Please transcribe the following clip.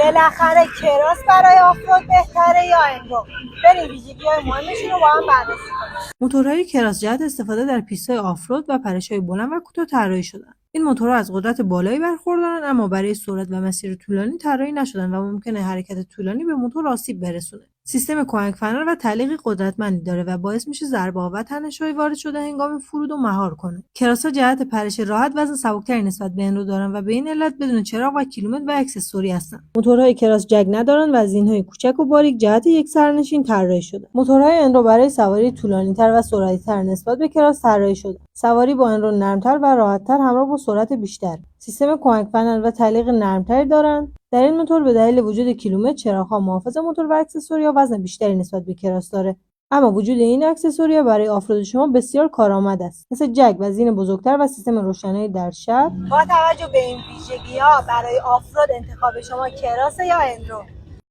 بالاخره کراس برای آفرود بهتره یا اندرو؟ بریم ویژگی‌های مهمشون رو با هم بررسی کنیم. موتورهای کراس جهت استفاده در پیست‌های آفرود و پرش‌های بلند و کوتاه طراحی شدند. این موتورها از قدرت بالایی برخوردارند اما برای سرعت و مسیر طولانی طراحی نشدند و ممکنه حرکت طولانی به موتور آسیب برسونه. سیستم کمک فنر و تعلیق قدرتمندی داره و باعث میشه ضربه‌ها و تنش‌های وارد شده هنگام فرود و مهار کنه. کراس‌ها جهت پرش راحت وزن سبکتری نسبت به اندرو دارن و به این علت بدون چراغ و کیلومتر و اکسسوری هستن. موتورهای کراس جک ندارن و از اینهای کوچک و باریک جهت یک سرنشین طراحی شده. موتورهای اندرو برای سواری طولانی‌تر و سرعتی‌تر نسبت به کراس طراحی شده. سواری با اندرو نرمتر و راحت‌تر همراه با سرعت بیشتر. سیستم کمک فنر و تعلیق نرمتری دارند. در این موتور به دلیل وجود کیلومتر، چراغ‌ها، محافظ موتور و اکسسوری‌ها وزن بیشتری نسبت به کراس داره. اما وجود این اکسسوری‌ها برای آفرود شما بسیار کارآمد است، مثل جک و زین بزرگتر و سیستم روشنایی در شب. با توجه به این ویژگی‌ها برای آفرود انتخاب شما کراسه یا اندرو؟